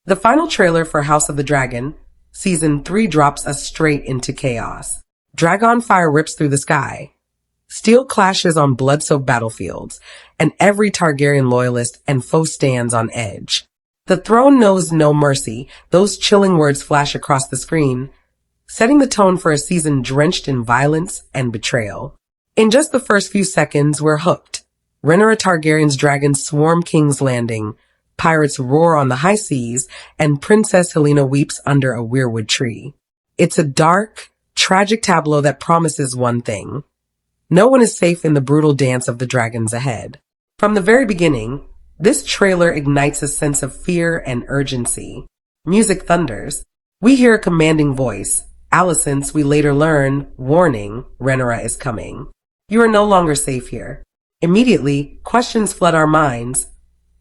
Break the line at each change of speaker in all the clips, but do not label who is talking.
The final trailer for House of the Dragon, Season 3 drops us straight into chaos. Dragon fire rips through the sky. Steel clashes on blood-soaked battlefields, and every Targaryen loyalist and foe stands on edge. The throne knows no mercy. Those chilling words flash across the screen, setting the tone for a season drenched in violence and betrayal. In just the first few seconds, we're hooked. Rhaenyra Targaryen's dragons swarm King's Landing, pirates roar on the high seas, and Princess Helaena weeps under a weirwood tree. It's a dark, tragic tableau that promises one thing. No one is safe in the brutal dance of the dragons ahead. From the very beginning, this trailer ignites a sense of fear and urgency. Music thunders. We hear a commanding voice. Alicent's, we later learn, warning, Rhaenyra is coming. You are no longer safe here. Immediately, questions flood our minds.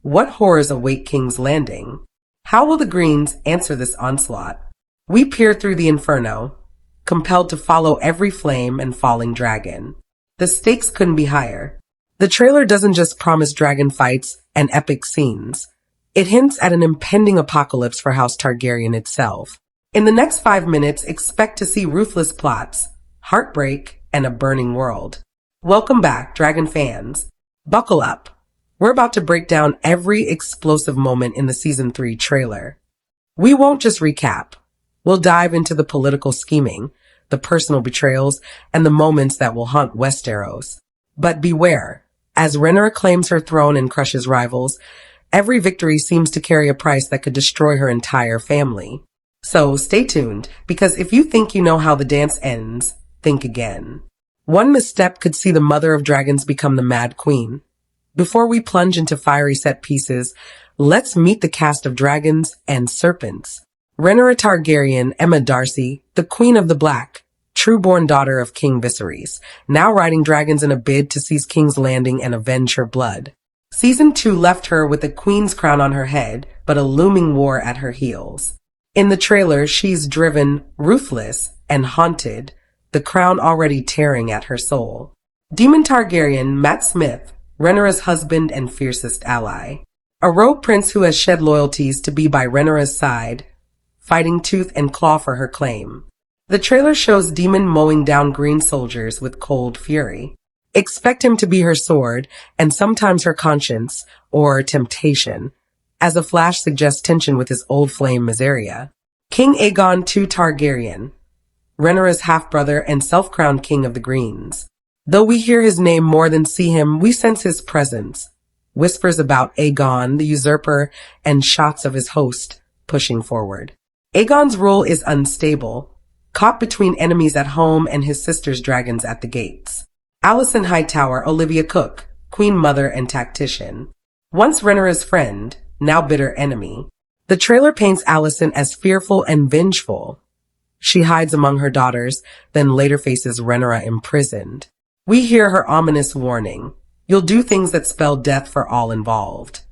What horrors await King's Landing? How will the Greens answer this onslaught? We peer through the inferno, compelled to follow every flame and falling dragon. The stakes couldn't be higher. The trailer doesn't just promise dragon fights and epic scenes. It hints at an impending apocalypse for House Targaryen itself. In the next 5 minutes, expect to see ruthless plots, heartbreak, and a burning world. Welcome back, Dragon fans. Buckle up. We're about to break down every explosive moment in the Season 3 trailer. We won't just recap. We'll dive into the political scheming, the personal betrayals, and the moments that will haunt Westeros. But beware, as Rhaenyra claims her throne and crushes rivals, every victory seems to carry a price that could destroy her entire family. So stay tuned, because if you think you know how the dance ends, think again. One misstep could see the Mother of Dragons become the Mad Queen. Before we plunge into fiery set pieces, let's meet the cast of dragons and serpents. Rhaenyra Targaryen, Emma Darcy, the Queen of the Black, true-born daughter of King Viserys, now riding dragons in a bid to seize King's Landing and avenge her blood. Season 2 left her with a queen's crown on her head, but a looming war at her heels. In the trailer, she's driven, ruthless, and haunted, the crown already tearing at her soul. Daemon Targaryen, Matt Smith, Rhaenyra's husband and fiercest ally. A rogue prince who has shed loyalties to be by Rhaenyra's side, fighting tooth and claw for her claim. The trailer shows Daemon mowing down green soldiers with cold fury. Expect him to be her sword, and sometimes her conscience, or temptation, as a flash suggests tension with his old flame Mysaria. King Aegon II Targaryen, Rhaenyra's half-brother and self-crowned king of the Greens. Though we hear his name more than see him, we sense his presence. Whispers about Aegon, the usurper, and shots of his host pushing forward. Aegon's rule is unstable, caught between enemies at home and his sister's dragons at the gates. Alicent Hightower, Olivia Cook, queen mother and tactician. Once Rhaenyra's friend, now bitter enemy. The trailer paints Alicent as fearful and vengeful. She hides among her daughters, then later faces Rhaenyra imprisoned. We hear her ominous warning. You'll do things that spell death for all involved.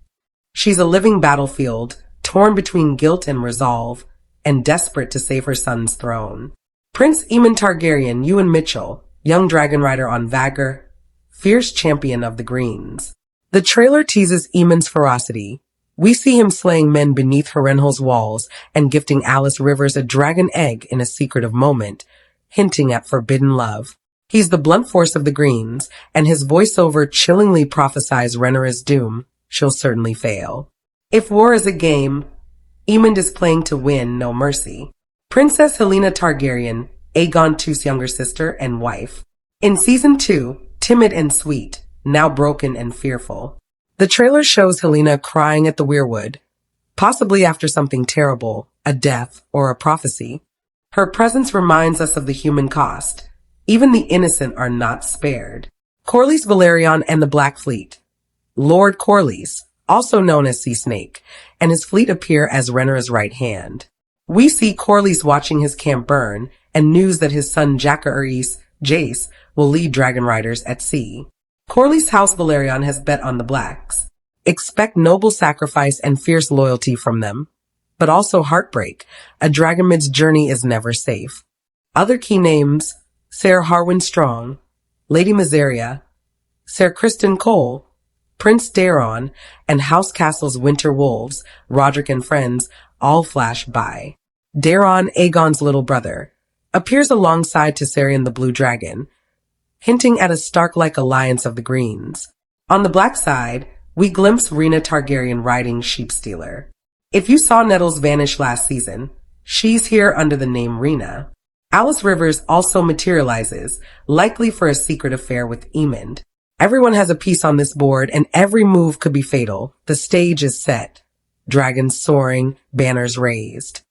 She's a living battlefield, torn between guilt and resolve, and desperate to save her son's throne. Prince Aemon Targaryen, Ewan Mitchell, young dragon rider on Vhagar, fierce champion of the Greens. The trailer teases Aemon's ferocity. We see him slaying men beneath Harrenhal's walls and gifting Alice Rivers a dragon egg in a secretive moment, hinting at forbidden love. He's the blunt force of the Greens, and his voiceover chillingly prophesies Rhaenyra's doom. She'll certainly fail. If war is a game, Aemon is playing to win, no mercy. Princess Helaena Targaryen, Aegon II's younger sister and wife. In Season 2, timid and sweet, now broken and fearful. The trailer shows Helaena crying at the weirwood, possibly after something terrible, a death or a prophecy. Her presence reminds us of the human cost. Even the innocent are not spared. Corlys Velaryon and the Black Fleet. Lord Corlys, also known as Sea Snake, and his fleet appear as Rhaenyra's right hand. We see Corlys watching his camp burn, and news that his son Jace will lead dragon riders at sea. Corlys' House Velaryon has bet on the Blacks. Expect noble sacrifice and fierce loyalty from them, but also heartbreak. A Dragonmaid's journey is never safe. Other key names: Ser Harwin Strong, Lady Mysaria, Ser Criston Cole, Prince Daeron, and House Castle's Winter Wolves, Roderick and friends, all flash by. Daemon, Aegon's little brother, appears alongside Targaryen the Blue Dragon, hinting at a Stark-like alliance of the Greens. On the black side, we glimpse Rhaenyra Targaryen riding Sheepstealer. If you saw Nettles vanish last season, she's here under the name Rhaenyra. Alice Rivers also materializes, likely for a secret affair with Aemond. Everyone has a piece on this board, and every move could be fatal. The stage is set. Dragons soaring, banners raised.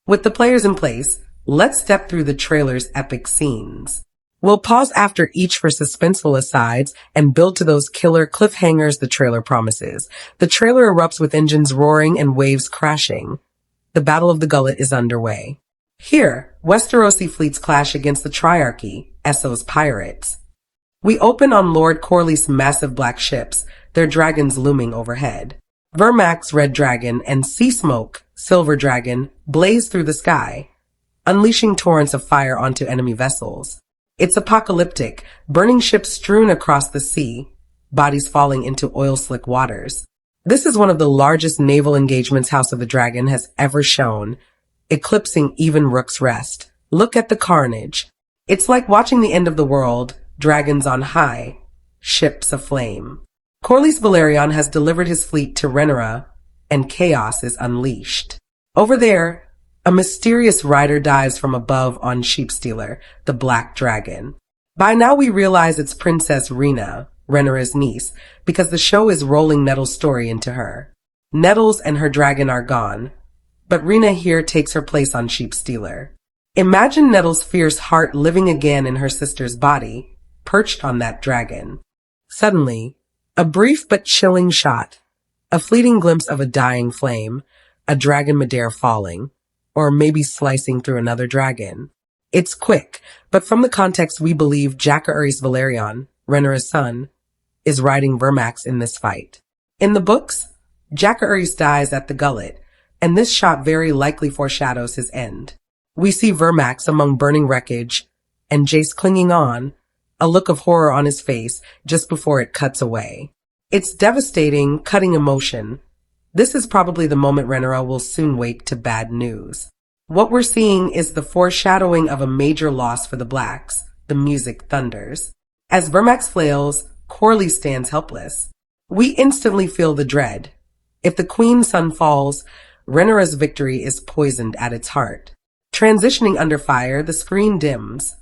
With the players in place, let's step through the trailer's epic scenes. We'll pause after each for suspenseful asides and build to those killer cliffhangers the trailer promises. The trailer erupts with engines roaring and waves crashing. The Battle of the Gullet is underway. Here, Westerosi fleets clash against the Triarchy, Esso's pirates. We open on Lord Corlys' massive black ships, their dragons looming overhead. Vermax, Red Dragon, and Sea Smoke, Silver Dragon, blaze through the sky, unleashing torrents of fire onto enemy vessels. It's apocalyptic, burning ships strewn across the sea, bodies falling into oil-slick waters. This is one of the largest naval engagements House of the Dragon has ever shown, eclipsing even Rook's Rest. Look at the carnage. It's like watching the end of the world, dragons on high, ships aflame. Corlys Velaryon has delivered his fleet to Rhaenyra, and chaos is unleashed. Over there, a mysterious rider dives from above on Sheepstealer, the Black Dragon. By now we realize it's Princess Rhaenyra, Rhaenyra's niece, because the show is rolling Nettles' story into her. Nettles and her dragon are gone, but Rhaenyra here takes her place on Sheepstealer. Imagine Nettles' fierce heart living again in her sister's body, perched on that dragon. Suddenly, a brief but chilling shot, a fleeting glimpse of a dying flame, a dragon midair falling, or maybe slicing through another dragon. It's quick, but from the context we believe Jacaerys Velaryon, Rhaenyra's son, is riding Vermax in this fight. In the books, Jacaerys dies at the Gullet, and this shot very likely foreshadows his end. We see Vermax among burning wreckage, and Jace clinging on, a look of horror on his face just before it cuts away. It's devastating, cutting emotion. This is probably the moment Rhaenyra will soon wake to bad news. What we're seeing is the foreshadowing of a major loss for the Blacks. The music thunders. As Vermax flails, Corlys stands helpless. We instantly feel the dread. If the Queen's son falls, Rhaenyra's victory is poisoned at its heart. Transitioning under fire, the screen dims.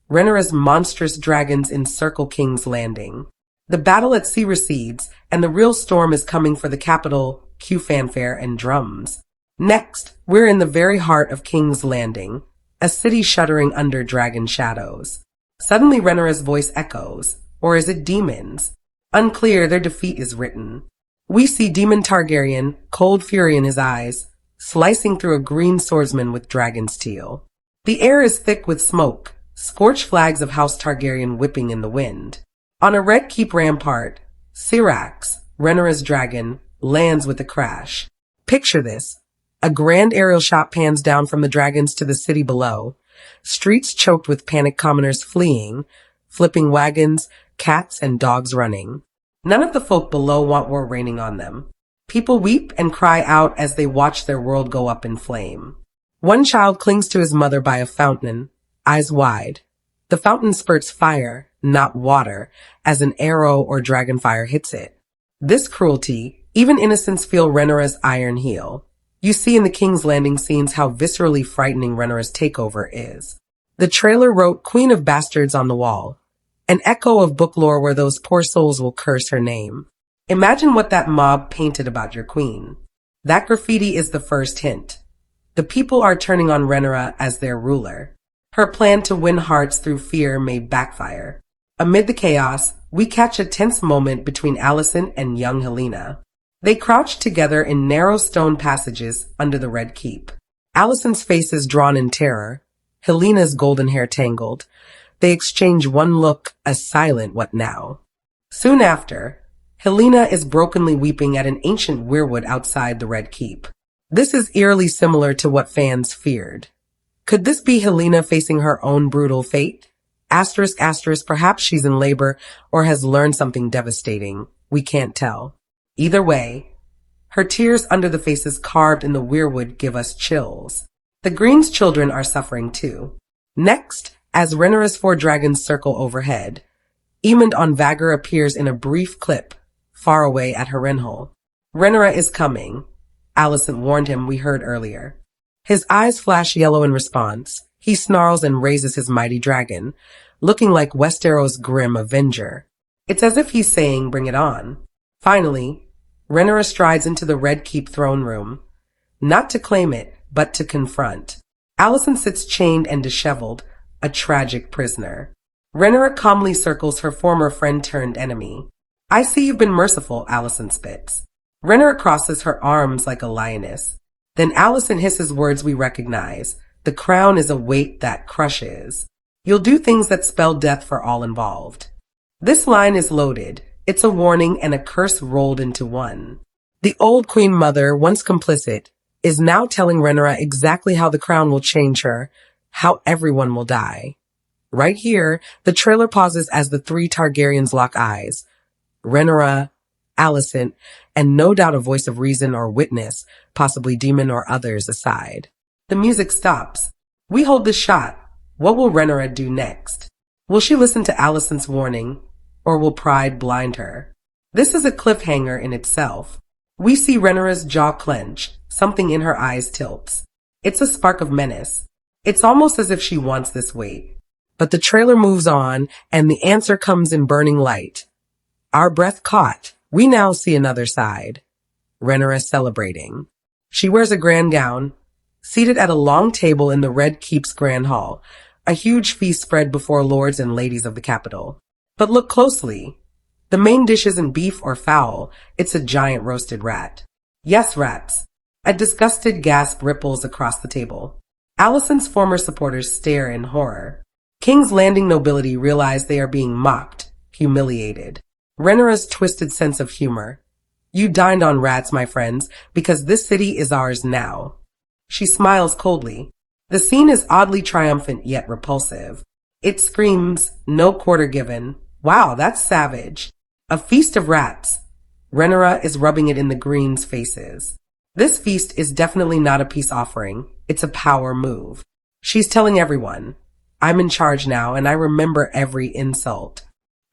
Rhaenyra's monstrous dragons encircle King's Landing. The battle at sea recedes, and the real storm is coming for the capital, cue fanfare and drums. Next, we're in the very heart of King's Landing, a city shuddering under dragon shadows. Suddenly Rhaenyra's voice echoes, or is it demons? Unclear, their defeat is written. We see Daemon Targaryen, cold fury in his eyes, slicing through a green swordsman with dragon's teal. The air is thick with smoke, scorched flags of House Targaryen whipping in the wind. On a red keep rampart, Syrax, Rhaenyra's dragon, lands with a crash. Picture this. A grand aerial shot pans down from the dragons to the city below. Streets choked with panicked commoners fleeing, flipping wagons, cats and dogs running. None of the folk below want war raining on them. People weep and cry out as they watch their world go up in flame. One child clings to his mother by a fountain, eyes wide. The fountain spurts fire, not water, as an arrow or dragonfire hits it. This cruelty, even innocents feel Rhaenyra's iron heel. You see in the King's Landing scenes how viscerally frightening Rhaenyra's takeover is. The trailer wrote Queen of Bastards on the wall, an echo of book lore where those poor souls will curse her name. Imagine what that mob painted about your queen. That graffiti is the first hint. The people are turning on Rhaenyra as their ruler. Her plan to win hearts through fear may backfire. Amid the chaos, we catch a tense moment between Alicent and young Helaena. They crouch together in narrow stone passages under the Red Keep. Alicent's face is drawn in terror, Helena's golden hair tangled. They exchange one look, a silent what now. Soon after, Helaena is brokenly weeping at an ancient weirwood outside the Red Keep. This is eerily similar to what fans feared. Could this be Helaena facing her own brutal fate? Asterisk, asterisk, perhaps she's in labor or has learned something devastating. We can't tell. Either way, Her tears under the faces carved in the weirwood give us chills. The Green's children are suffering too. Next, as Rhaenyra's 4 dragons circle overhead, Aemond on Vagor appears in a brief clip, far away at Harrenhal. Rhaenyra is coming, Alicent warned him we heard earlier. His eyes flash yellow in response. He snarls and raises his mighty dragon, looking like Westeros' grim avenger. It's as if he's saying, bring it on. Finally, Rhaenyra strides into the Red Keep throne room, not to claim it, but to confront. Alicent sits chained and disheveled, a tragic prisoner. Rhaenyra calmly circles her former friend-turned-enemy. I see you've been merciful, Alicent spits. Rhaenyra crosses her arms like a lioness. Then Alicent hisses words we recognize. The crown is a weight that crushes. You'll do things that spell death for all involved. This line is loaded. It's a warning and a curse rolled into one. The old Queen Mother, once complicit, is now telling Rhaenyra exactly how the crown will change her, how everyone will die. Right here, the trailer pauses as the 3 Targaryens lock eyes. Rhaenyra, Alicent, and no doubt a voice of reason or witness, possibly Daemon or others aside. The music stops. We hold the shot. What will Rhaenyra do next? Will she listen to Alicent's warning, or will pride blind her? This is a cliffhanger in itself. We see Rhaenyra's jaw clench, something in her eyes tilts. It's a spark of menace. It's almost as if she wants this weight. But the trailer moves on, and the answer comes in burning light. Our breath caught. We now see another side. Rhaenyra celebrating. She wears a grand gown, seated at a long table in the Red Keep's grand hall, a huge feast spread before lords and ladies of the capital. But look closely. The main dish isn't beef or fowl, it's a giant roasted rat. Yes, rats. A disgusted gasp ripples across the table. Alicent's former supporters stare in horror. King's Landing nobility realize they are being mocked, humiliated. Rhaenyra's twisted sense of humor. You dined on rats, my friends, because this city is ours now. She smiles coldly. The scene is oddly triumphant yet repulsive. It screams, no quarter given. Wow, that's savage. A feast of rats. Rhaenyra is rubbing it in the Green's faces. This feast is definitely not a peace offering. It's a power move. She's telling everyone, I'm in charge now and I remember every insult.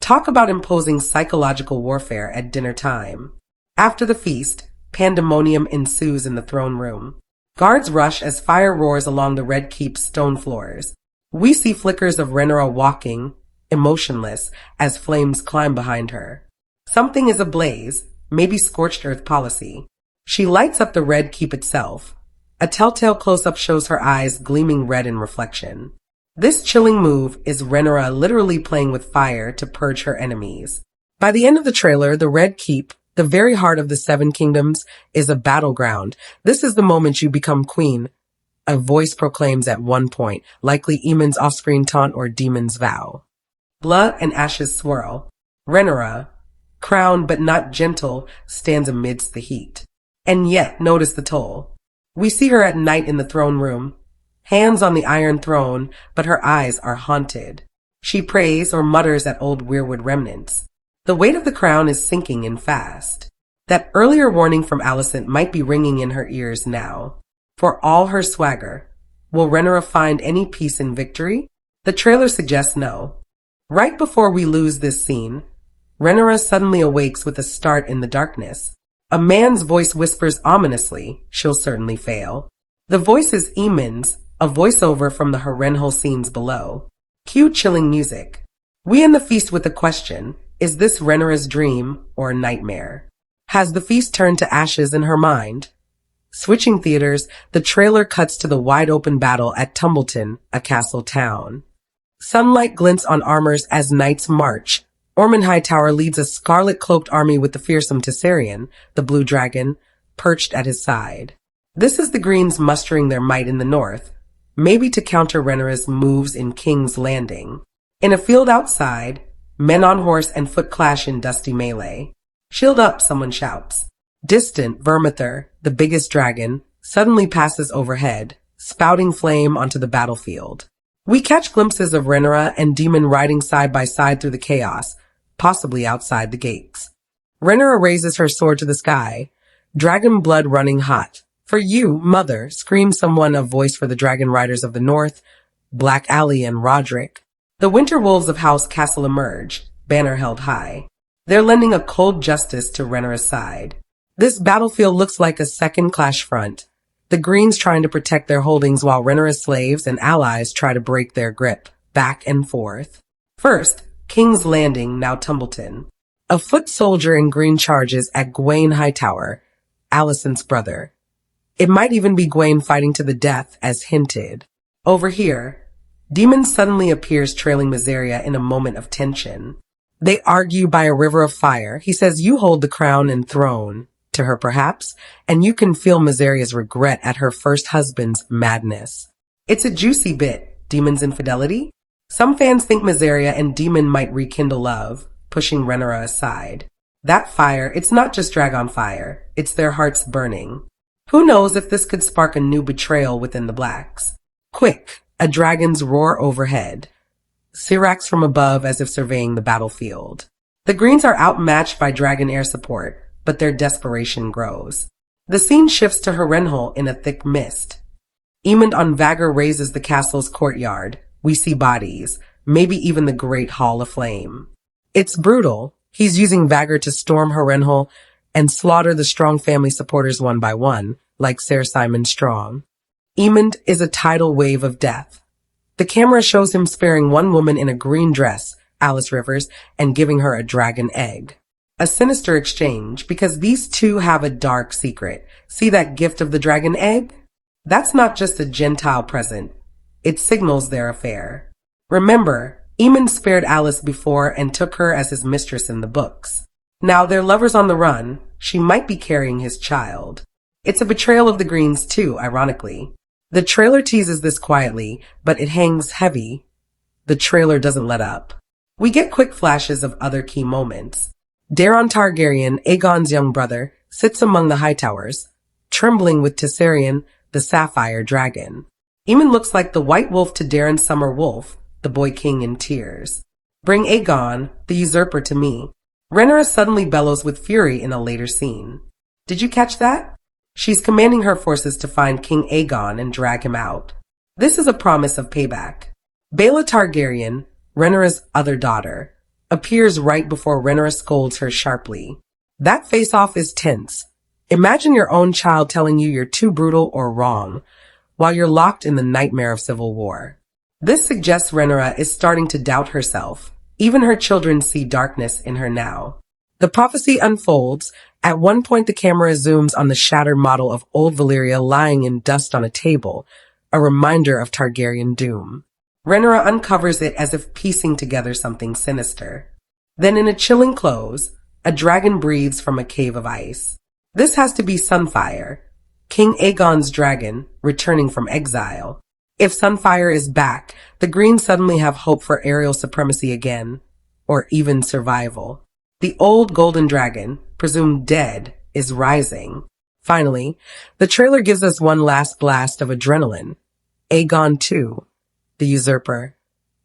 Talk about imposing psychological warfare at dinner time. After the feast, pandemonium ensues in the throne room. Guards rush as fire roars along the Red Keep's stone floors. We see flickers of Rhaenyra walking, emotionless, as flames climb behind her. Something is ablaze, maybe scorched earth policy. She lights up the Red Keep itself. A telltale close-up shows her eyes gleaming red in reflection. This chilling move is Rhaenyra literally playing with fire to purge her enemies. By the end of the trailer, the Red Keep, the very heart of the Seven Kingdoms, is a battleground. This is the moment you become queen, a voice proclaims at one point, likely Aemond's off-screen taunt or Daemon's vow. Blood and ashes swirl. Rhaenyra, crowned but not gentle, stands amidst the heat. And yet, notice the toll. We see her at night in the throne room, hands on the Iron Throne, but her eyes are haunted. She prays or mutters at old weirwood remnants. The weight of the crown is sinking in fast. That earlier warning from Alicent might be ringing in her ears now. For all her swagger, will Rhaenyra find any peace in victory? The trailer suggests no. Right before we lose this scene, Rhaenyra suddenly awakes with a start in the darkness. A man's voice whispers ominously, she'll certainly fail. The voice is Aemond's, a voiceover from the Harrenhal scenes below. Cue chilling music. We end the feast with a question. Is this Rhaenyra's dream or a nightmare? Has the feast turned to ashes in her mind? Switching theaters, the trailer cuts to the wide-open battle at Tumbleton, a castle town. Sunlight glints on armors as knights march. Ormond Hightower leads a scarlet-cloaked army with the fearsome Targaryen, the blue dragon, perched at his side. This is the Greens mustering their might in the north, maybe to counter Rhaenyra's moves in King's Landing. In a field outside, men on horse and foot clash in dusty melee. Shield up, someone shouts. Distant, Vermithor, the biggest dragon, suddenly passes overhead, spouting flame onto the battlefield. We catch glimpses of Rhaenyra and Daemon riding side by side through the chaos, possibly outside the gates. Rhaenyra raises her sword to the sky. Dragon blood running hot. For you, mother, screams someone, a voice for the dragon riders of the north, Black Alley and Roderick. The winter wolves of House Castle emerge, banner held high. They're lending a cold justice to Rhaenyra's side. This battlefield looks like a second clash front. The Greens trying to protect their holdings while Rhaenyra's slaves and allies try to break their grip, back and forth. First, King's Landing, now Tumbleton. A foot soldier in green charges at Gwaine Hightower, Alicent's brother. It might even be Gwaine fighting to the death, as hinted. Over here, Daemon suddenly appears trailing Mysaria in a moment of tension. They argue by a river of fire. He says, "You hold the crown and throne," to her perhaps, and you can feel Mysaria's regret at her first husband's madness. It's a juicy bit, Daemon's infidelity. Some fans think Mysaria and Daemon might rekindle love, pushing Rhaenyra aside. That fire, it's not just dragon fire, it's their hearts burning. Who knows if this could spark a new betrayal within the Blacks. Quick, a dragon's roar overhead. Syrax from above as if surveying the battlefield. The Greens are outmatched by dragon air support, but their desperation grows. The scene shifts to Harrenhal in a thick mist. Aemond on Vhagar raises the castle's courtyard. We see bodies, maybe even the Great Hall aflame. It's brutal. He's using Vhagar to storm Harrenhal and slaughter the Strong family supporters one by one, like Ser Simon Strong. Aemond is a tidal wave of death. The camera shows him sparing one woman in a green dress, Alice Rivers, and giving her a dragon egg. A sinister exchange, because these two have a dark secret. See that gift of the dragon egg? That's not just a Gentile present. It signals their affair. Remember, Aemond spared Alice before and took her as his mistress in the books. Now they're lovers on the run. She might be carrying his child. It's a betrayal of the Greens too, ironically. The trailer teases this quietly, but it hangs heavy. The trailer doesn't let up. We get quick flashes of other key moments. Daemon Targaryen, Aegon's young brother, sits among the Hightowers, trembling with Tessarion, the sapphire dragon. Aemond looks like the white wolf to Daeron Summer Wolf, the boy king in tears. Bring Aegon, the usurper, to me. Rhaenyra suddenly bellows with fury in a later scene. Did you catch that? She's commanding her forces to find King Aegon and drag him out. This is a promise of payback. Baela Targaryen, Rhaenyra's other daughter, appears right before Rhaenyra scolds her sharply. That face-off is tense. Imagine your own child telling you you're too brutal or wrong, while you're locked in the nightmare of civil war. This suggests Rhaenyra is starting to doubt herself. Even her children see darkness in her now. The prophecy unfolds. At one point, the camera zooms on the shattered model of old Valyria lying in dust on a table, a reminder of Targaryen doom. Rhaenyra uncovers it as if piecing together something sinister. Then in a chilling close, a dragon breathes from a cave of ice. This has to be Sunfire, King Aegon's dragon, returning from exile. If Sunfire is back, the Greens suddenly have hope for aerial supremacy again, or even survival. The old golden dragon, presumed dead, is rising. Finally, the trailer gives us one last blast of adrenaline. Aegon too, the usurper,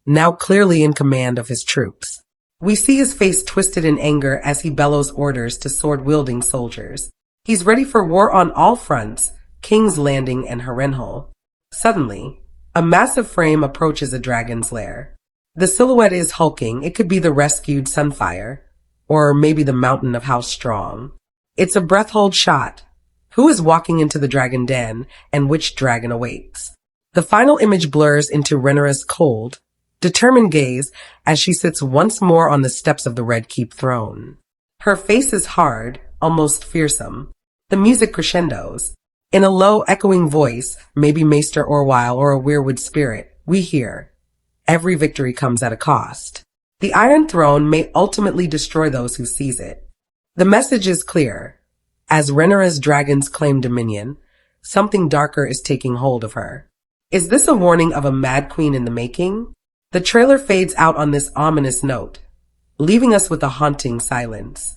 now clearly in command of his troops. We see his face twisted in anger as he bellows orders to sword-wielding soldiers. He's ready for war on all fronts, King's Landing and Harrenhal. Suddenly, a massive frame approaches a dragon's lair. The silhouette is hulking. It could be the rescued Sunfire, or maybe the mountain of House Strong. It's a breath-hold shot. Who is walking into the dragon den, and which dragon awakes? The final image blurs into Rhaenyra's cold, determined gaze as she sits once more on the steps of the Red Keep throne. Her face is hard, almost fearsome. The music crescendos. In a low, echoing voice, maybe Maester Orwyle or a weirwood spirit, we hear, "Every victory comes at a cost." The Iron Throne may ultimately destroy those who seize it. The message is clear. As Rhaenyra's dragons claim dominion, something darker is taking hold of her. Is this a warning of a mad queen in the making? The trailer fades out on this ominous note, leaving us with a haunting silence.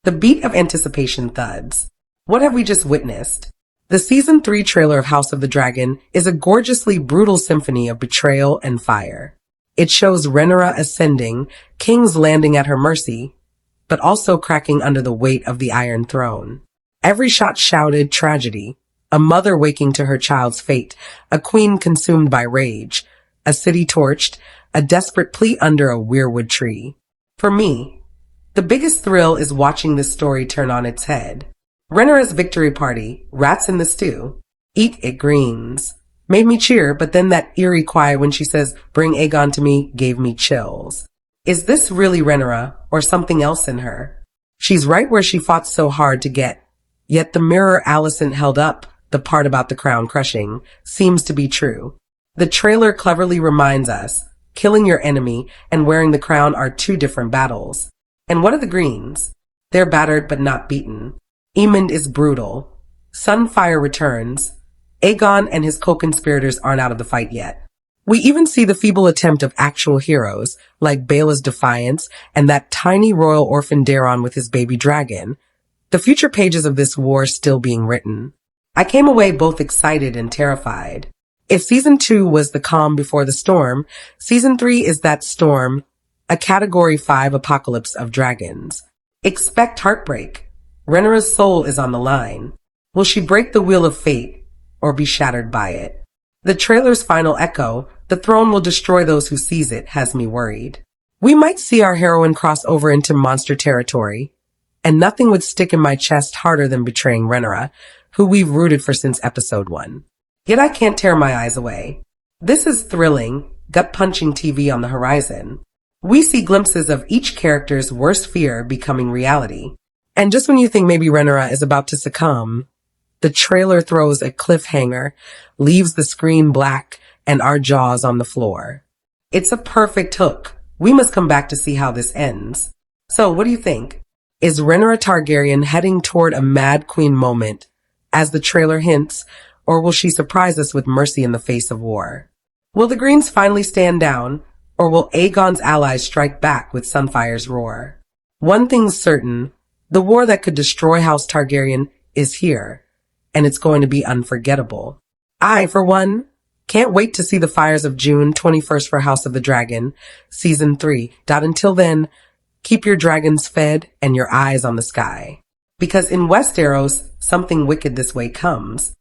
The beat of anticipation thuds. What have we just witnessed? The Season 3 trailer of House of the Dragon is a gorgeously brutal symphony of betrayal and fire. It shows Rhaenyra ascending, King's Landing at her mercy, but also cracking under the weight of the Iron Throne. Every shot shouted tragedy. A mother waking to her child's fate, a queen consumed by rage, a city torched, a desperate plea under a weirwood tree. For me, the biggest thrill is watching this story turn on its head. Rhaenyra's victory party, rats in the stew, eat it greens, made me cheer, but then that eerie quiet when she says, "Bring Aegon to me," gave me chills. Is this really Rhaenyra or something else in her? She's right where she fought so hard to get, yet the mirror Alicent held up, the part about the crown crushing, seems to be true. The trailer cleverly reminds us, killing your enemy and wearing the crown are two different battles. And what are the Greens? They're battered but not beaten. Aemond is brutal. Sunfire returns. Aegon and his co-conspirators aren't out of the fight yet. We even see the feeble attempt of actual heroes, like Baela's defiance and that tiny royal orphan Daemon with his baby dragon. The future pages of this war still being written. I came away both excited and terrified. If season 2 was the calm before the storm, season 3 is that storm, a category 5 apocalypse of dragons. Expect heartbreak. Rhaenyra's soul is on the line. Will she break the wheel of fate or be shattered by it? The trailer's final echo, "The throne will destroy those who seize it," has me worried. We might see our heroine cross over into monster territory, and nothing would stick in my chest harder than betraying Rhaenyra, who we've rooted for since episode 1. Yet I can't tear my eyes away. This is thrilling, gut-punching TV on the horizon. We see glimpses of each character's worst fear becoming reality. And just when you think maybe Rhaenyra is about to succumb, the trailer throws a cliffhanger, leaves the screen black, and our jaws on the floor. It's a perfect hook. We must come back to see how this ends. So, what do you think? Is Rhaenyra Targaryen heading toward a Mad Queen moment, as the trailer hints, or will she surprise us with mercy in the face of war? Will the Greens finally stand down, or will Aegon's allies strike back with Sunfire's roar? One thing's certain, the war that could destroy House Targaryen is here, and it's going to be unforgettable. I, for one, can't wait to see the fires of June 21st for House of the Dragon, Season 3. Until then, keep your dragons fed and your eyes on the sky. Because in Westeros, something wicked this way comes.